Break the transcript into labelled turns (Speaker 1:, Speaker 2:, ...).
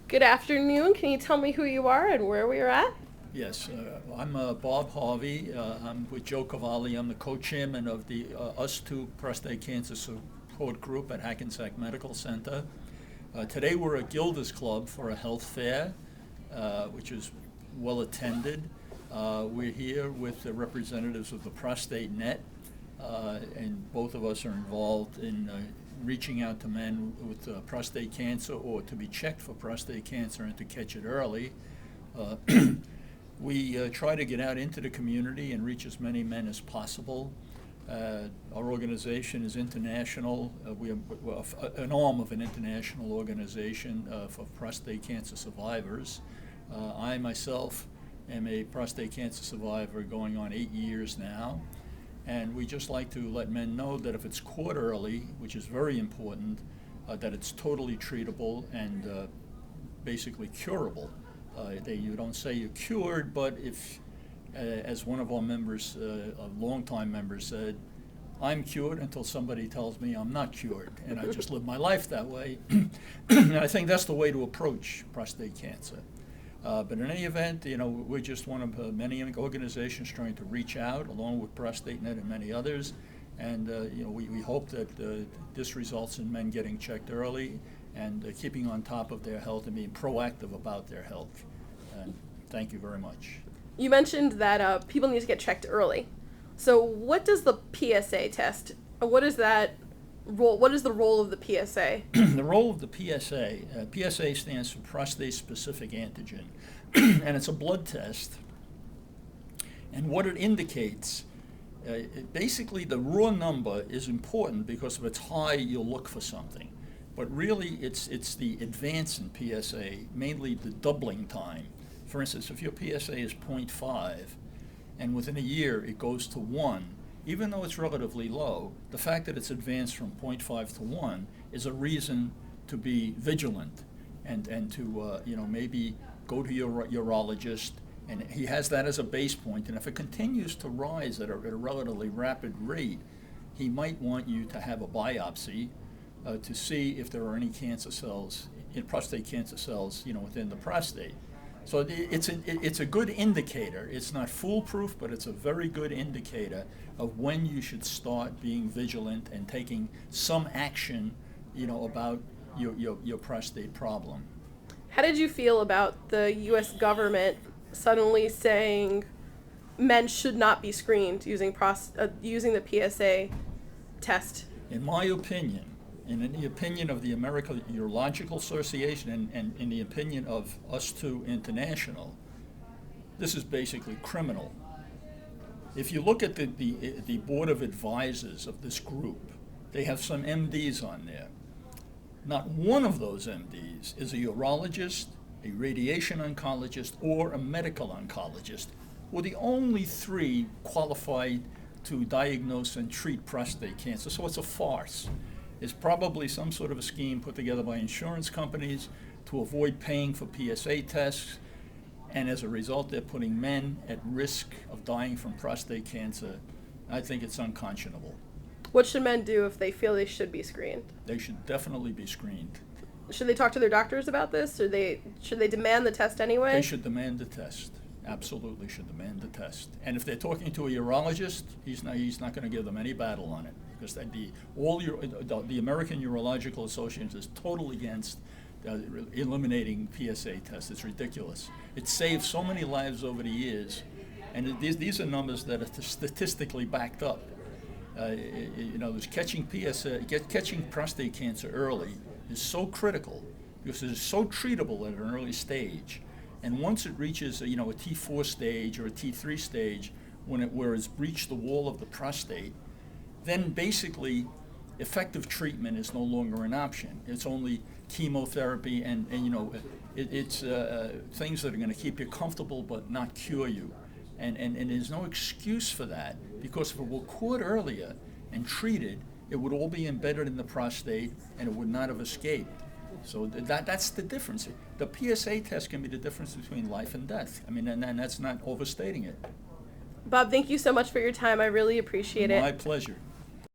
Speaker 1: Good afternoon. Can you tell me who you are and where we are at?
Speaker 2: Yes, I'm Bob Harvey. I'm with Joe Cavalli. I'm the co-chairman of the US2 Prostate Cancer Support Group at Hackensack Medical Center. Today we're at Gilda's Club for a health fair, which is well attended. We're here with the representatives of the Prostate Net, and both of us are involved in reaching out to men with prostate cancer or to be checked for prostate cancer and to catch it early. Uh, We try to get out into the community and reach as many men as possible. Our organization is international. We're an arm of an international organization for prostate cancer survivors. I myself am a prostate cancer survivor going on 8 years now. And we just like to let men know that if it's caught early, which is very important, that it's totally treatable and basically curable. You don't say you're cured, but if, as one of our members, a longtime member said, I'm cured until somebody tells me I'm not cured, and I just live my life that way. And I think that's the way to approach prostate cancer. But in any event, we're just one of many organizations trying to reach out, along with Prostate Net and many others. And we hope that this results in men getting checked early and keeping on top of their health and being proactive about their health. And thank you very much.
Speaker 1: You mentioned that people need to get checked early. So what does the PSA test, what is that role, what is the role of the PSA?
Speaker 2: The role of the PSA stands for prostate-specific antigen, and it's a blood test. And what it indicates, basically the raw number is important because if it's high, you'll look for something. But really, it's the advance in PSA, mainly the doubling time. For instance, if your PSA is 0.5, and within a year it goes to 1, even though it's relatively low, the fact that it's advanced from 0.5 to 1 is a reason to be vigilant and to maybe go to your urologist, and he has that as a base point. And if it continues to rise at a relatively rapid rate, he might want you to have a biopsy to see if there are any cancer cells, prostate cancer cells, within the prostate. So it's a good indicator. It's not foolproof, but it's a very good indicator of when you should start being vigilant and taking some action, about your prostate problem.
Speaker 1: How did you feel about the U.S. government suddenly saying men should not be screened using the PSA test?
Speaker 2: In my opinion, and in the opinion of the American Urological Association and in the opinion of US2 International, this is basically criminal. If you look at the board of advisors of this group, they have some MDs on there. Not one of those MDs is a urologist, a radiation oncologist, or a medical oncologist. We're the only three qualified to diagnose and treat prostate cancer, so it's a farce. It's probably some sort of a scheme put together by insurance companies to avoid paying for PSA tests, and as a result, they're putting men at risk of dying from prostate cancer. I think it's unconscionable.
Speaker 1: What should men do if they feel they should be screened?
Speaker 2: They should definitely be screened.
Speaker 1: Should they talk to their doctors about this, or should they demand the test anyway?
Speaker 2: They should demand the test. Absolutely should demand the test. And if they're talking to a urologist, he's not going to give them any battle on it, because the American Urological Association is totally against eliminating PSA tests. It's ridiculous. It saved so many lives over the years, and these are numbers that are statistically backed up. Catching prostate cancer early is so critical because it is so treatable at an early stage. And once it reaches a T4 stage or a T3 stage, where it's breached the wall of the prostate, then basically effective treatment is no longer an option. It's only chemotherapy and it's things that are going to keep you comfortable but not cure you. And there's no excuse for that, because if it were caught earlier and treated, it would all be embedded in the prostate and it would not have escaped. So that's the difference. The PSA test can be the difference between life and death. I mean, and that's not overstating it.
Speaker 1: Bob, thank you so much for your time. I really appreciate it.
Speaker 2: My pleasure.